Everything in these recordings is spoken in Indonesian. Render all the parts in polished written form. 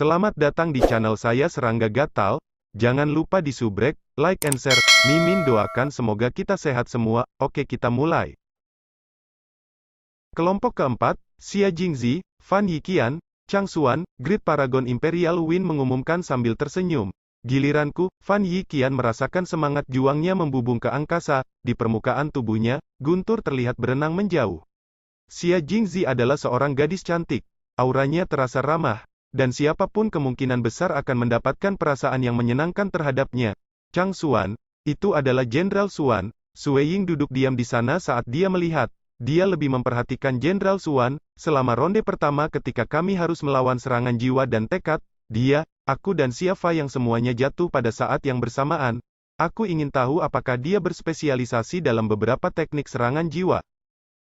Selamat datang di channel saya Serangga Gatal. Jangan lupa di subrek, like and share. Mimin doakan semoga kita sehat semua. Oke, kita mulai. Kelompok keempat, Xia Jingzi, Fan Yiqian, Chang Xuan, Great Paragon Imperial Win mengumumkan sambil tersenyum. Giliranku, Fan Yiqian merasakan semangat juangnya membubung ke angkasa. Di permukaan tubuhnya, guntur terlihat berenang menjauh. Xia Jingzi adalah seorang gadis cantik. Auranya terasa ramah, dan siapapun kemungkinan besar akan mendapatkan perasaan yang menyenangkan terhadapnya. Chang Xuan, itu adalah Jenderal Xuan. Sui Ying duduk diam di sana saat dia melihat. Dia lebih memperhatikan Jenderal Xuan. Selama ronde pertama ketika kami harus melawan serangan jiwa dan tekad, dia, aku dan Xia Fei yang semuanya jatuh pada saat yang bersamaan. Aku ingin tahu apakah dia berspesialisasi dalam beberapa teknik serangan jiwa.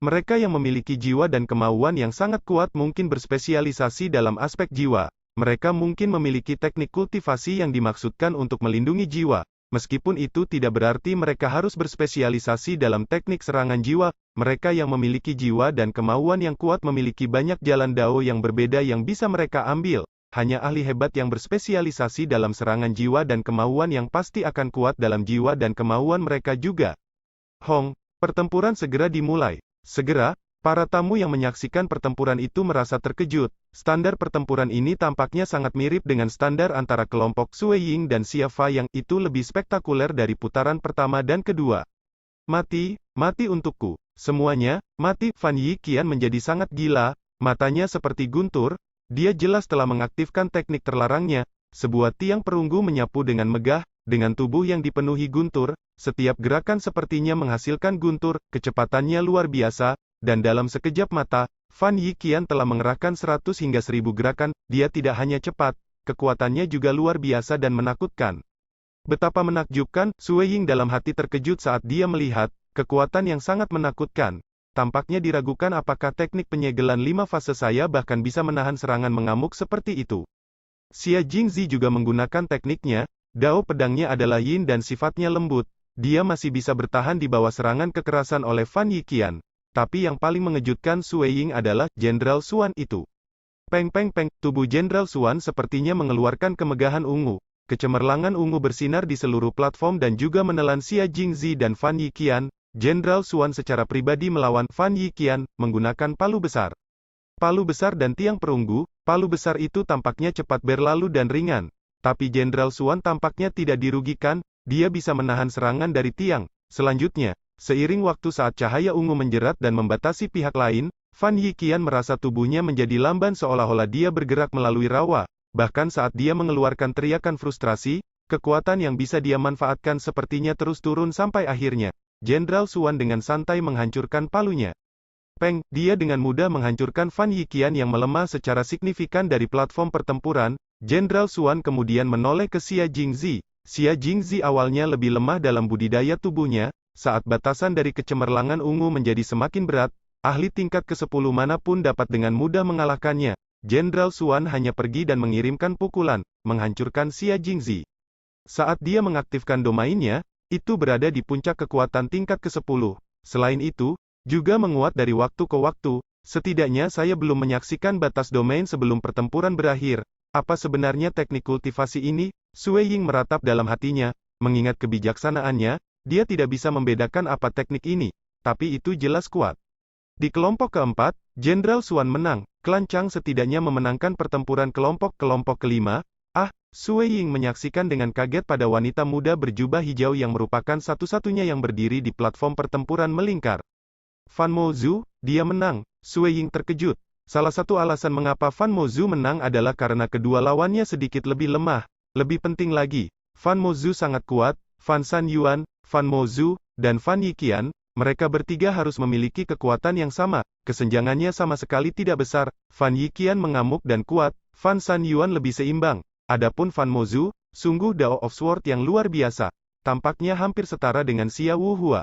Mereka yang memiliki jiwa dan kemauan yang sangat kuat mungkin berspesialisasi dalam aspek jiwa. Mereka mungkin memiliki teknik kultivasi yang dimaksudkan untuk melindungi jiwa. Meskipun itu tidak berarti mereka harus berspesialisasi dalam teknik serangan jiwa. Mereka yang memiliki jiwa dan kemauan yang kuat memiliki banyak jalan dao yang berbeda yang bisa mereka ambil. Hanya ahli hebat yang berspesialisasi dalam serangan jiwa dan kemauan yang pasti akan kuat dalam jiwa dan kemauan mereka juga. Hong, pertempuran segera dimulai. Segera, para tamu yang menyaksikan pertempuran itu merasa terkejut. Standar pertempuran ini tampaknya sangat mirip dengan standar antara kelompok Sui Ying dan Xia Fei yang itu lebih spektakuler dari putaran pertama dan kedua. Mati, mati untukku. Semuanya, mati. Fan Yiqian menjadi sangat gila, matanya seperti guntur. Dia jelas telah mengaktifkan teknik terlarangnya. Sebuah tiang perunggu menyapu dengan megah, dengan tubuh yang dipenuhi guntur. Setiap gerakan sepertinya menghasilkan guntur, kecepatannya luar biasa, dan dalam sekejap mata, Fan Yiqian telah mengerahkan 100 hingga 1000 gerakan. Dia tidak hanya cepat, kekuatannya juga luar biasa dan menakutkan. Betapa menakjubkan, Sui Ying dalam hati terkejut saat dia melihat kekuatan yang sangat menakutkan. Tampaknya diragukan apakah teknik penyegelan 5 fase saya bahkan bisa menahan serangan mengamuk seperti itu. Xia Jingzi juga menggunakan tekniknya. Dao pedangnya adalah yin dan sifatnya lembut. Dia masih bisa bertahan di bawah serangan kekerasan oleh Fan Yiqian. Tapi yang paling mengejutkan Sui Ying adalah Jenderal Xuan itu. Peng peng peng, tubuh Jenderal Xuan sepertinya mengeluarkan kemegahan ungu. Kecemerlangan ungu bersinar di seluruh platform dan juga menelan Xia Jingzi dan Fan Yiqian. Jenderal Xuan secara pribadi melawan Fan Yiqian menggunakan palu besar. Palu besar dan tiang perunggu. Palu besar itu tampaknya cepat berlalu dan ringan. Tapi Jenderal Xuan tampaknya tidak dirugikan. Dia bisa menahan serangan dari tiang. Selanjutnya, seiring waktu saat cahaya ungu menjerat dan membatasi pihak lain, Fan Yiqian merasa tubuhnya menjadi lamban seolah-olah dia bergerak melalui rawa. Bahkan saat dia mengeluarkan teriakan frustrasi, kekuatan yang bisa dia manfaatkan sepertinya terus turun sampai akhirnya. Jenderal Xuan dengan santai menghancurkan palunya. Peng, dia dengan mudah menghancurkan Fan Yiqian yang melemah secara signifikan dari platform pertempuran. Jenderal Xuan kemudian menoleh ke Xia Jingzi. Xia Jingzi awalnya lebih lemah dalam budidaya tubuhnya. Saat batasan dari kecemerlangan ungu menjadi semakin berat, ahli tingkat ke-10 manapun dapat dengan mudah mengalahkannya. Jenderal Xuan hanya pergi dan mengirimkan pukulan, menghancurkan Xia Jingzi. Saat dia mengaktifkan domainnya, itu berada di puncak kekuatan tingkat ke-10. Selain itu, juga menguat dari waktu ke waktu. Setidaknya saya belum menyaksikan batas domain sebelum pertempuran berakhir. Apa sebenarnya teknik kultivasi ini? Sui Ying meratap dalam hatinya. Mengingat kebijaksanaannya, dia tidak bisa membedakan apa teknik ini. Tapi itu jelas kuat. Di kelompok keempat, Jenderal Xuan menang. Klan Chang setidaknya memenangkan pertempuran kelompok kelima. Sui Ying menyaksikan dengan kaget pada wanita muda berjubah hijau yang merupakan satu-satunya yang berdiri di platform pertempuran melingkar. Fan Mozhu, dia menang. Sui Ying terkejut. Salah satu alasan mengapa Fan Mozhu menang adalah karena kedua lawannya sedikit lebih lemah. Lebih penting lagi, Fan Mozhu sangat kuat. Fan San Yuan, Fan Mozhu, dan Fan Yiqian, mereka bertiga harus memiliki kekuatan yang sama. Kesenjangannya sama sekali tidak besar. Fan Yiqian mengamuk dan kuat. Fan San Yuan lebih seimbang. Adapun Fan Mozhu, sungguh Dao of Sword yang luar biasa. Tampaknya hampir setara dengan Xia Wuhua.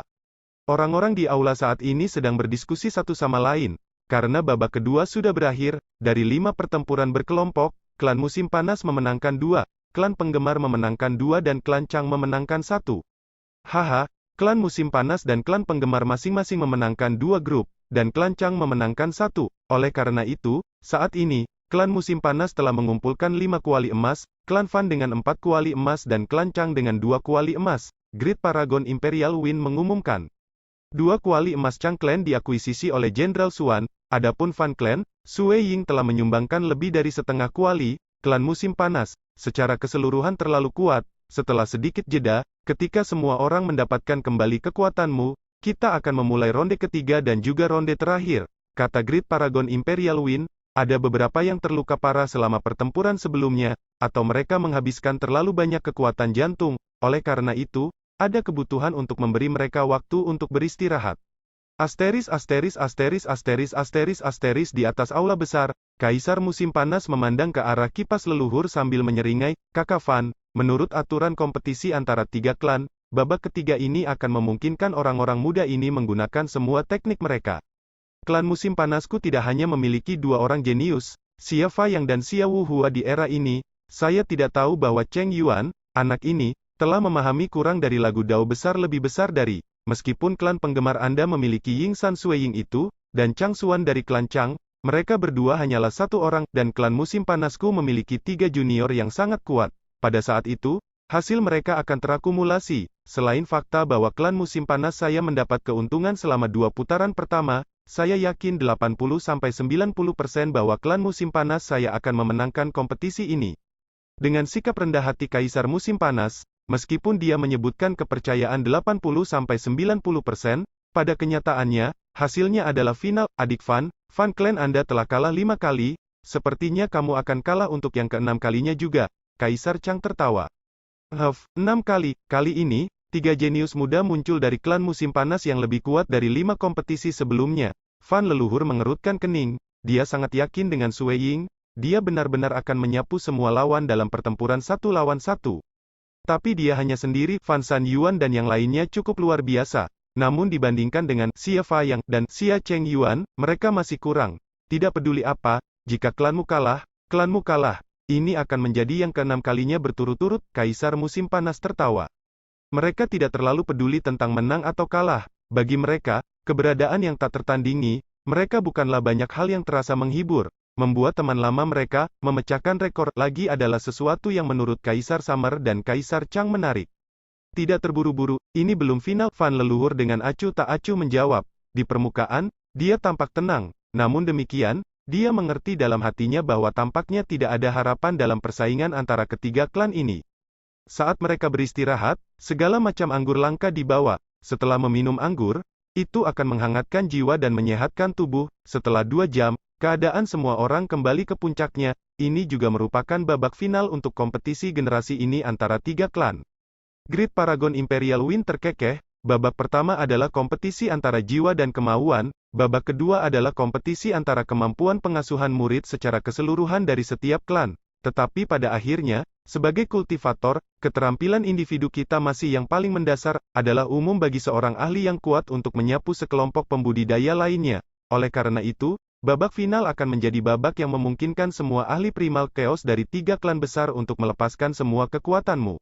Orang-orang di aula saat ini sedang berdiskusi satu sama lain. Karena babak kedua sudah berakhir, dari 5 pertempuran berkelompok, klan musim panas memenangkan 2, klan penggemar memenangkan 2 dan klan Chang memenangkan 1. Haha, klan musim panas dan klan penggemar masing-masing memenangkan 2 grup, dan klan Chang memenangkan 1. Oleh karena itu, saat ini, klan musim panas telah mengumpulkan 5 kuali emas, klan Fan dengan 4 kuali emas dan klan Chang dengan 2 kuali emas. Great Paragon Imperial Wind mengumumkan. 2 kuali emas Chang Clan diakuisisi oleh Jenderal Xuan, adapun Fan Clan, Sui Ying telah menyumbangkan lebih dari setengah kuali. Klan musim panas, secara keseluruhan terlalu kuat. Setelah sedikit jeda, ketika semua orang mendapatkan kembali kekuatanmu, kita akan memulai ronde ketiga dan juga ronde terakhir, kata Great Paragon Imperial Wind. Ada beberapa yang terluka parah selama pertempuran sebelumnya, atau mereka menghabiskan terlalu banyak kekuatan jantung. Oleh karena itu, ada kebutuhan untuk memberi mereka waktu untuk beristirahat. Di atas aula besar, Kaisar musim panas memandang ke arah kipas leluhur sambil menyeringai, "Kakak Fan, menurut aturan kompetisi antara 3 klan, babak ketiga ini akan memungkinkan orang-orang muda ini menggunakan semua teknik mereka. Klan musim panasku tidak hanya memiliki 2 orang jenius, Xia Fayang dan Xia Wuhua di era ini. Saya tidak tahu bahwa Cheng Yuan, anak ini, telah memahami kurang dari lagu Dao besar lebih besar dari, meskipun klan penggemar Anda memiliki Ying San Suiying itu, dan Chang Xuan dari klan Chang, mereka berdua hanyalah 1 orang, dan klan musim panasku memiliki 3 junior yang sangat kuat. Pada saat itu, hasil mereka akan terakumulasi. Selain fakta bahwa klan musim panas saya mendapat keuntungan selama 2 putaran pertama, saya yakin 80-90% bahwa klan musim panas saya akan memenangkan kompetisi ini." Dengan sikap rendah hati Kaisar musim panas, meskipun dia menyebutkan kepercayaan 80-90%, pada kenyataannya, hasilnya adalah final. "Adik Fan, Fan Clan Anda telah kalah 5 kali, sepertinya kamu akan kalah untuk yang ke-6 kalinya juga." Kaisar Chang tertawa. 6 kali. Kali ini, 3 jenius muda muncul dari klan musim panas yang lebih kuat dari 5 kompetisi sebelumnya. Fan leluhur mengerutkan kening. Dia sangat yakin dengan Sui Ying. Dia benar-benar akan menyapu semua lawan dalam pertempuran 1 lawan 1. Tapi dia hanya sendiri. Fan San Yuan dan yang lainnya cukup luar biasa. Namun dibandingkan dengan Xia Fayang dan Xia Cheng Yuan, mereka masih kurang. Tidak peduli apa, jika klanmu kalah, klanmu kalah. Ini akan menjadi yang ke-6 kalinya berturut-turut. Kaisar musim panas tertawa. Mereka tidak terlalu peduli tentang menang atau kalah. Bagi mereka, keberadaan yang tak tertandingi, mereka bukanlah banyak hal yang terasa menghibur. Membuat teman lama mereka, memecahkan rekor, lagi adalah sesuatu yang menurut Kaisar Summer dan Kaisar Chang menarik. Tidak terburu-buru, ini belum final. Fan leluhur dengan acuh tak acuh menjawab. Di permukaan, dia tampak tenang. Namun demikian, dia mengerti dalam hatinya bahwa tampaknya tidak ada harapan dalam persaingan antara ketiga klan ini. Saat mereka beristirahat, segala macam anggur langka dibawa. Setelah meminum anggur, itu akan menghangatkan jiwa dan menyehatkan tubuh. Setelah 2 jam, keadaan semua orang kembali ke puncaknya. Ini juga merupakan babak final untuk kompetisi generasi ini antara 3 klan. Great Paragon Imperial Wind terkekeh. Babak pertama adalah kompetisi antara jiwa dan kemauan. Babak kedua adalah kompetisi antara kemampuan pengasuhan murid secara keseluruhan dari setiap klan. Tetapi pada akhirnya, sebagai kultivator, keterampilan individu kita masih yang paling mendasar, adalah umum bagi seorang ahli yang kuat untuk menyapu sekelompok pembudidaya lainnya. Oleh karena itu, babak final akan menjadi babak yang memungkinkan semua ahli primal chaos dari 3 klan besar untuk melepaskan semua kekuatanmu.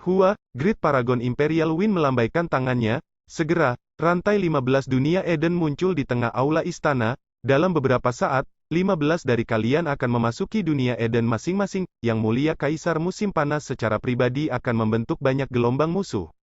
Hua, Great Paragon Imperial Wind melambaikan tangannya. Segera, rantai 15 dunia Eden muncul di tengah aula istana. Dalam beberapa saat, 15 dari kalian akan memasuki dunia Eden masing-masing. Yang mulia Kaisar musim panas secara pribadi akan membentuk banyak gelombang musuh.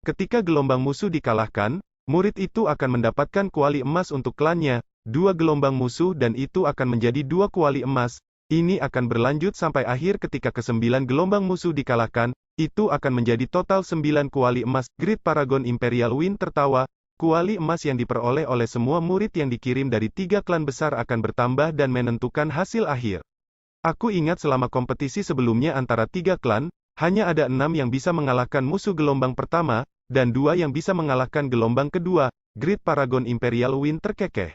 Ketika gelombang musuh dikalahkan, murid itu akan mendapatkan kuali emas untuk klannya. 2 gelombang musuh dan itu akan menjadi 2 kuali emas. Ini akan berlanjut sampai akhir ketika ke-9 gelombang musuh dikalahkan. Itu akan menjadi total 9 kuali emas. Great Paragon Imperial Wind tertawa. Kuali emas yang diperoleh oleh semua murid yang dikirim dari 3 klan besar akan bertambah dan menentukan hasil akhir. Aku ingat selama kompetisi sebelumnya antara 3 klan, hanya ada 6 yang bisa mengalahkan musuh gelombang pertama, dan 2 yang bisa mengalahkan gelombang kedua. Great Paragon Imperial Wind terkekeh.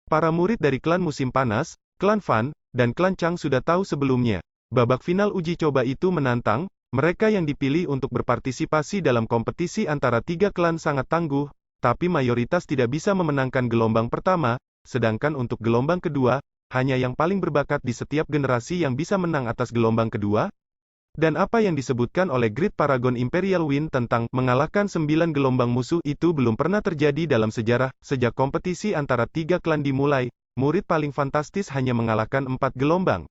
Para murid dari klan musim panas, klan Fan, dan klan Chang sudah tahu sebelumnya. Babak final uji coba itu menantang. Mereka yang dipilih untuk berpartisipasi dalam kompetisi antara 3 klan sangat tangguh, tapi mayoritas tidak bisa memenangkan gelombang pertama, sedangkan untuk gelombang kedua, hanya yang paling berbakat di setiap generasi yang bisa menang atas gelombang kedua. Dan apa yang disebutkan oleh Great Paragon Imperial Wind tentang mengalahkan 9 gelombang musuh itu belum pernah terjadi dalam sejarah. Sejak kompetisi antara 3 klan dimulai, murid paling fantastis hanya mengalahkan 4 gelombang.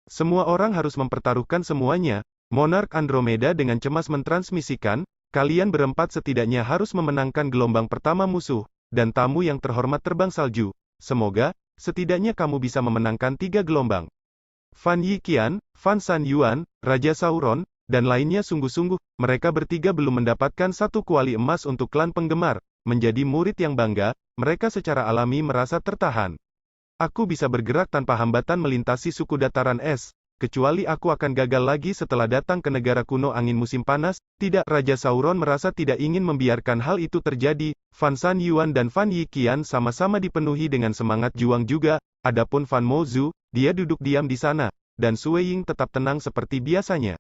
Semua orang harus mempertaruhkan semuanya. Monark Andromeda dengan cemas mentransmisikan, kalian berempat setidaknya harus memenangkan gelombang pertama musuh, dan tamu yang terhormat terbang salju. Semoga, setidaknya kamu bisa memenangkan 3 gelombang. Fan Yiqian, Fan Sanyuan, Raja Sauron, dan lainnya sungguh-sungguh, mereka bertiga belum mendapatkan satu kuali emas untuk klan penggemar. Menjadi murid yang bangga, mereka secara alami merasa tertahan. Aku bisa bergerak tanpa hambatan melintasi suku dataran es, kecuali aku akan gagal lagi setelah datang ke negara kuno angin musim panas. Tidak, Raja Sauron merasa tidak ingin membiarkan hal itu terjadi. Fan Sanyuan dan Fan Yiqian sama-sama dipenuhi dengan semangat juang juga. Adapun Fan Mozu, dia duduk diam di sana, dan Sue Ying tetap tenang seperti biasanya.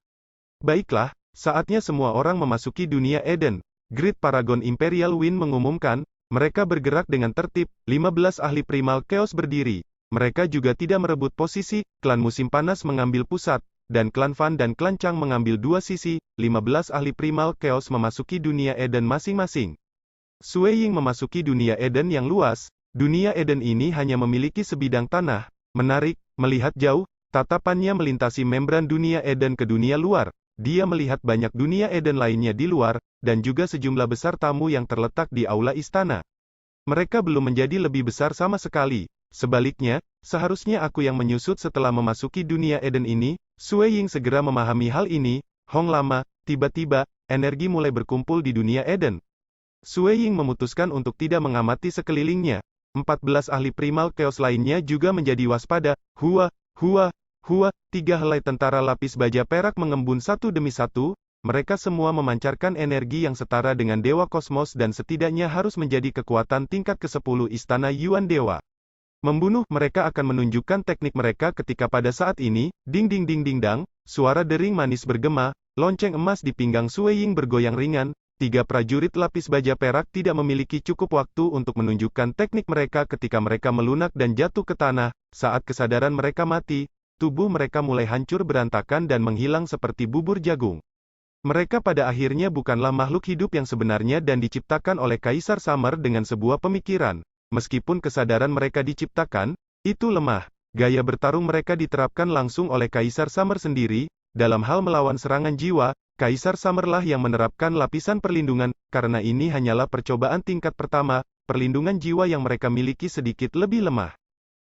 Baiklah, saatnya semua orang memasuki dunia Eden. Grid Paragon Imperial Wind mengumumkan, mereka bergerak dengan tertib, 15 ahli primal chaos berdiri. Mereka juga tidak merebut posisi, klan musim panas mengambil pusat, dan klan Fan dan klan Chang mengambil dua sisi, 15 ahli primal chaos memasuki dunia Eden masing-masing. Sue Ying memasuki dunia Eden yang luas. Dunia Eden ini hanya memiliki sebidang tanah. Menarik, melihat jauh, tatapannya melintasi membran dunia Eden ke dunia luar. Dia melihat banyak dunia Eden lainnya di luar, dan juga sejumlah besar tamu yang terletak di aula istana. Mereka belum menjadi lebih besar sama sekali. Sebaliknya, seharusnya aku yang menyusut setelah memasuki dunia Eden ini. Sue Ying segera memahami hal ini. Hong lama, tiba-tiba, energi mulai berkumpul di dunia Eden. Sue Ying memutuskan untuk tidak mengamati sekelilingnya. 14 ahli primal chaos lainnya juga menjadi waspada. Hua, 3 helai tentara lapis baja perak mengembun satu demi satu. Mereka semua memancarkan energi yang setara dengan Dewa Kosmos dan setidaknya harus menjadi kekuatan tingkat ke-10 Istana Yuan Dewa. Membunuh, mereka akan menunjukkan teknik mereka ketika pada saat ini, ding ding ding ding dang, suara dering manis bergema, lonceng emas di pinggang Sue Ying bergoyang ringan. 3 prajurit lapis baja perak tidak memiliki cukup waktu untuk menunjukkan teknik mereka ketika mereka melunak dan jatuh ke tanah. Saat kesadaran mereka mati, tubuh mereka mulai hancur berantakan dan menghilang seperti bubur jagung. Mereka pada akhirnya bukanlah makhluk hidup yang sebenarnya dan diciptakan oleh Kaisar Summer dengan sebuah pemikiran. Meskipun kesadaran mereka diciptakan, itu lemah. Gaya bertarung mereka diterapkan langsung oleh Kaisar Summer sendiri. Dalam hal melawan serangan jiwa, Kaisar Summer lah yang menerapkan lapisan perlindungan. Karena ini hanyalah percobaan tingkat pertama, perlindungan jiwa yang mereka miliki sedikit lebih lemah.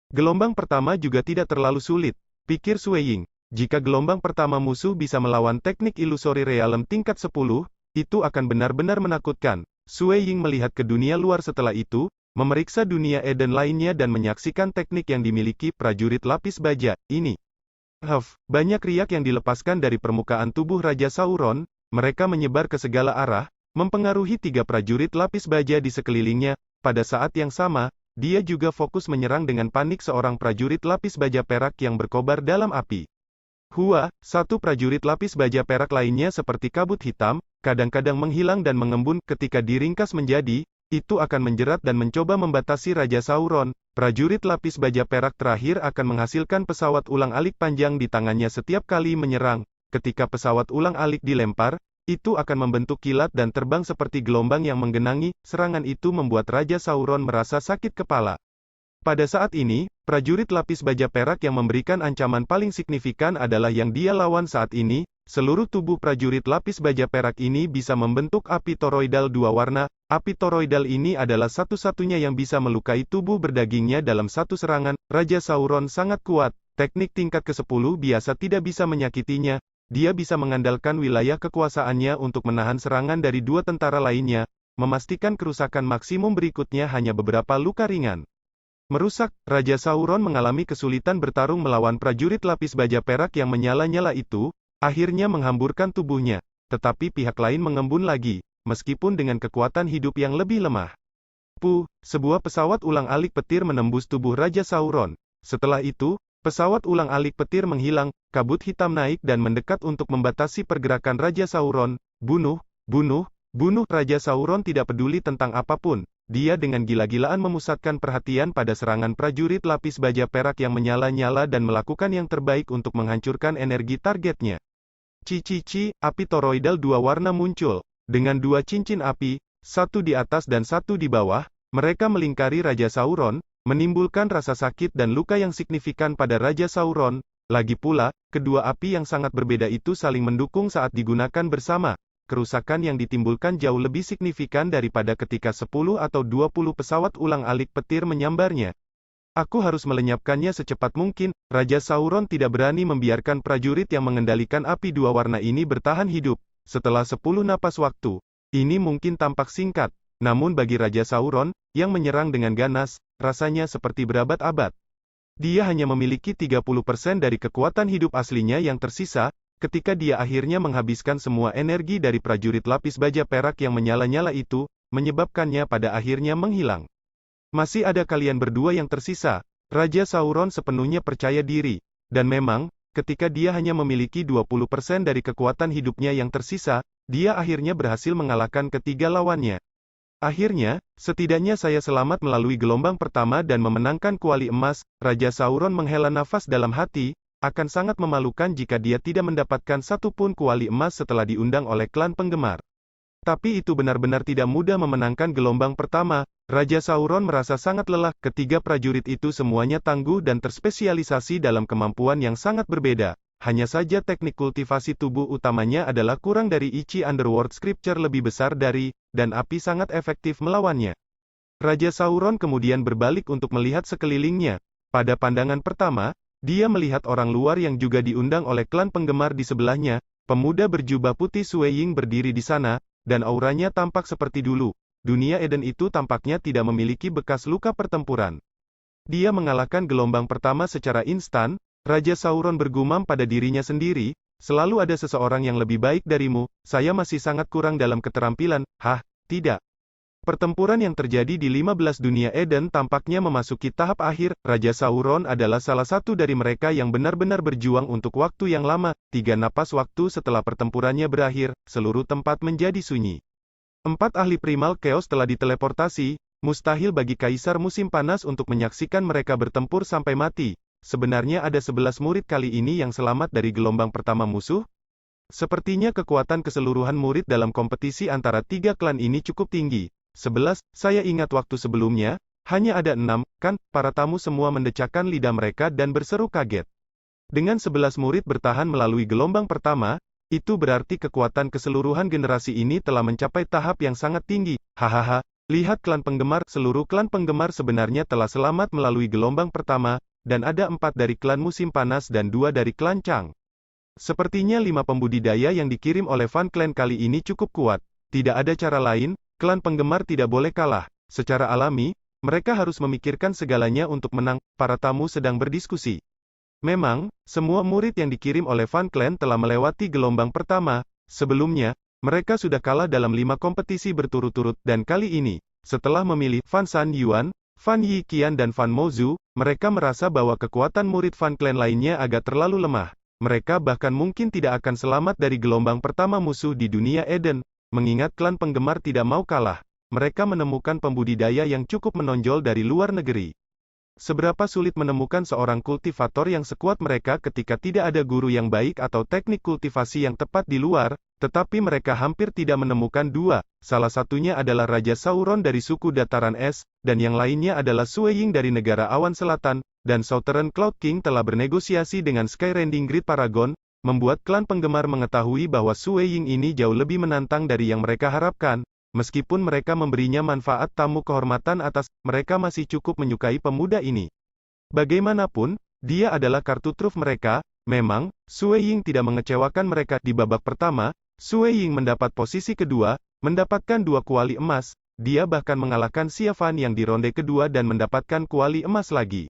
Gelombang pertama juga tidak terlalu sulit, pikir Sue Ying. Jika gelombang pertama musuh bisa melawan teknik ilusori realem tingkat 10, itu akan benar-benar menakutkan. Sue Ying melihat ke dunia luar setelah itu, memeriksa dunia Eden lainnya dan menyaksikan teknik yang dimiliki prajurit lapis baja ini. Banyak riak yang dilepaskan dari permukaan tubuh Raja Sauron. Mereka menyebar ke segala arah, mempengaruhi 3 prajurit lapis baja di sekelilingnya. Pada saat yang sama, dia juga fokus menyerang dengan panik seorang prajurit lapis baja perak yang berkobar dalam api. Satu prajurit lapis baja perak lainnya seperti kabut hitam, kadang-kadang menghilang dan mengembun ketika diringkas menjadi, itu akan menjerat dan mencoba membatasi Raja Sauron. Prajurit lapis baja perak terakhir akan menghasilkan pesawat ulang-alik panjang di tangannya setiap kali menyerang. Ketika pesawat ulang-alik dilempar, itu akan membentuk kilat dan terbang seperti gelombang yang menggenangi. Serangan itu membuat Raja Sauron merasa sakit kepala. Pada saat ini, prajurit lapis baja perak yang memberikan ancaman paling signifikan adalah yang dia lawan saat ini. Seluruh tubuh prajurit lapis baja perak ini bisa membentuk api toroidal 2 warna. Api toroidal ini adalah satu-satunya yang bisa melukai tubuh berdagingnya dalam satu serangan. Raja Sauron sangat kuat. Teknik tingkat ke-10 biasa tidak bisa menyakitinya. Dia bisa mengandalkan wilayah kekuasaannya untuk menahan serangan dari 2 tentara lainnya, memastikan kerusakan maksimum berikutnya hanya beberapa luka ringan. Merusak, Raja Sauron mengalami kesulitan bertarung melawan prajurit lapis baja perak yang menyala-nyala itu, akhirnya menghamburkan tubuhnya. Tetapi pihak lain mengembun lagi, meskipun dengan kekuatan hidup yang lebih lemah. Sebuah pesawat ulang-alik petir menembus tubuh Raja Sauron. Setelah itu, pesawat ulang-alik petir menghilang, kabut hitam naik dan mendekat untuk membatasi pergerakan Raja Sauron. Bunuh! Raja Sauron tidak peduli tentang apapun. Dia dengan gila-gilaan memusatkan perhatian pada serangan prajurit lapis baja perak yang menyala-nyala dan melakukan yang terbaik untuk menghancurkan energi targetnya. Api toroidal 2 warna muncul. Dengan 2 cincin api, satu di atas dan satu di bawah, mereka melingkari Raja Sauron. menimbulkan rasa sakit dan luka yang signifikan pada Raja Sauron. Lagi pula, kedua api yang sangat berbeda itu saling mendukung saat digunakan bersama. Kerusakan yang ditimbulkan jauh lebih signifikan daripada ketika 10 atau 20 pesawat ulang-alik petir menyambarnya. Aku harus melenyapkannya secepat mungkin. Raja Sauron tidak berani membiarkan prajurit yang mengendalikan api dua warna ini bertahan hidup. Setelah 10 napas waktu, ini mungkin tampak singkat, namun bagi Raja Sauron, yang menyerang dengan ganas, rasanya seperti berabad-abad. Dia hanya memiliki 30% dari kekuatan hidup aslinya yang tersisa, ketika dia akhirnya menghabiskan semua energi dari prajurit lapis baja perak yang menyala-nyala itu, menyebabkannya pada akhirnya menghilang. Masih ada kalian berdua yang tersisa. Raja Sauron sepenuhnya percaya diri. Dan memang, ketika dia hanya memiliki 20% dari kekuatan hidupnya yang tersisa, dia akhirnya berhasil mengalahkan ketiga lawannya. Akhirnya, setidaknya saya selamat melalui gelombang pertama dan memenangkan kuali emas. Raja Sauron menghela nafas dalam hati, akan sangat memalukan jika dia tidak mendapatkan satupun kuali emas setelah diundang oleh klan penggemar. Tapi itu benar-benar tidak mudah memenangkan gelombang pertama. Raja Sauron merasa sangat lelah. Ketiga prajurit itu semuanya tangguh dan terspesialisasi dalam kemampuan yang sangat berbeda. Hanya saja teknik kultivasi tubuh utamanya adalah kurang dari Ichi Underworld Scripture lebih besar dari, dan api sangat efektif melawannya. Raja Sauron kemudian berbalik untuk melihat sekelilingnya. Pada pandangan pertama, dia melihat orang luar yang juga diundang oleh klan penggemar di sebelahnya. Pemuda berjubah putih Sue Ying berdiri di sana, dan auranya tampak seperti dulu. Dunia Eden itu tampaknya tidak memiliki bekas luka pertempuran. Dia mengalahkan gelombang pertama secara instan. Raja Sauron bergumam pada dirinya sendiri, selalu ada seseorang yang lebih baik darimu. Saya masih sangat kurang dalam keterampilan. Tidak. Pertempuran yang terjadi di 15 dunia Eden tampaknya memasuki tahap akhir. Raja Sauron adalah salah satu dari mereka yang benar-benar berjuang untuk waktu yang lama. 3 napas waktu setelah pertempurannya berakhir, seluruh tempat menjadi sunyi. 4 ahli primal chaos telah diteleportasi. Mustahil bagi Kaisar Musim Panas untuk menyaksikan mereka bertempur sampai mati. Sebenarnya ada 11 murid kali ini yang selamat dari gelombang pertama musuh. Sepertinya kekuatan keseluruhan murid dalam kompetisi antara 3 klan ini cukup tinggi. 11, saya ingat waktu sebelumnya, hanya ada 6, kan? Para tamu semua mendecakkan lidah mereka dan berseru kaget. Dengan 11 murid bertahan melalui gelombang pertama, itu berarti kekuatan keseluruhan generasi ini telah mencapai tahap yang sangat tinggi. Hahaha, lihat klan penggemar. Seluruh klan penggemar sebenarnya telah selamat melalui gelombang pertama, dan ada 4 dari klan Musim Panas dan 2 dari klan Chang. Sepertinya 5 pembudidaya yang dikirim oleh Fan Clan kali ini cukup kuat. Tidak ada cara lain. Klan penggemar tidak boleh kalah. Secara alami, mereka harus memikirkan segalanya untuk menang. Para tamu sedang berdiskusi. Memang, semua murid yang dikirim oleh Fan Clan telah melewati gelombang pertama. Sebelumnya, mereka sudah kalah dalam 5 kompetisi berturut-turut, dan kali ini, setelah memilih Fan San Yuan, Fan Yi Qian dan Fan Mozu, mereka merasa bahwa kekuatan murid Fan Clan lainnya agak terlalu lemah. Mereka bahkan mungkin tidak akan selamat dari gelombang pertama musuh di dunia Eden. Mengingat klan penggemar tidak mau kalah, mereka menemukan pembudidaya yang cukup menonjol dari luar negeri. Seberapa sulit menemukan seorang kultivator yang sekuat mereka ketika tidak ada guru yang baik atau teknik kultivasi yang tepat di luar, tetapi mereka hampir tidak menemukan 2. Salah satunya adalah Raja Sauron dari suku Dataran Es, dan yang lainnya adalah Sue Ying dari negara Awan Selatan, dan Southern Cloud King telah bernegosiasi dengan Skyrending Grid Paragon, membuat klan penggemar mengetahui bahwa Sue Ying ini jauh lebih menantang dari yang mereka harapkan. Meskipun mereka memberinya manfaat tamu kehormatan atas, mereka masih cukup menyukai pemuda ini. Bagaimanapun, dia adalah kartu truf mereka. Memang, Sue Ying tidak mengecewakan mereka di babak pertama. Sue Ying mendapat posisi kedua, mendapatkan 2 kuali emas. Dia bahkan mengalahkan Xia Fan yang di ronde kedua dan mendapatkan kuali emas lagi.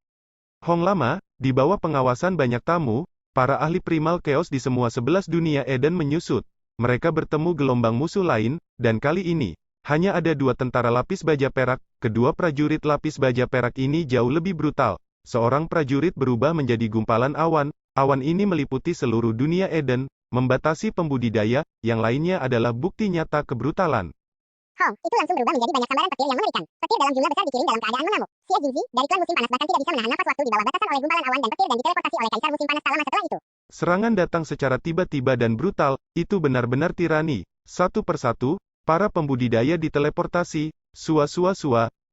Hong Lama, di bawah pengawasan banyak tamu, para ahli primal chaos di semua 11 dunia Eden menyusut. Mereka bertemu gelombang musuh lain, dan kali ini, hanya ada 2 tentara lapis baja perak. Kedua prajurit lapis baja perak ini jauh lebih brutal. Seorang prajurit berubah menjadi gumpalan awan. Awan ini meliputi seluruh dunia Eden, membatasi pembudidaya. Yang lainnya adalah bukti nyata kebrutalan. Itu langsung berubah menjadi banyak sambaran petir yang mengerikan. Petir dalam jumlah besar dikirim dalam keadaan mengamuk. Xia Jingzi, dari klan Musim Panas bahkan tidak bisa menahan napas waktu di bawah batasan oleh gumpalan awan dan petir dan diteleportasi oleh Kaisar Musim Panas tak lama setelah itu. Serangan datang secara tiba-tiba dan brutal, itu benar-benar tirani. Satu persatu, para pembudidaya diteleportasi. Sua,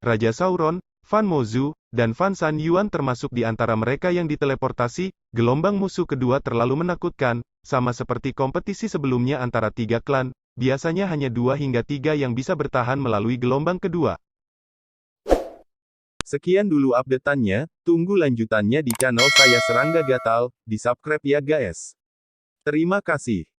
Raja Sauron, Fan Mozu, dan Fan San Yuan termasuk di antara mereka yang diteleportasi. Gelombang musuh kedua terlalu menakutkan, sama seperti kompetisi sebelumnya antara tiga klan, biasanya hanya 2 hingga 3 yang bisa bertahan melalui gelombang kedua. Sekian dulu update-annya, tunggu lanjutannya di channel saya Serangga Gatal, di subscribe ya guys. Terima kasih.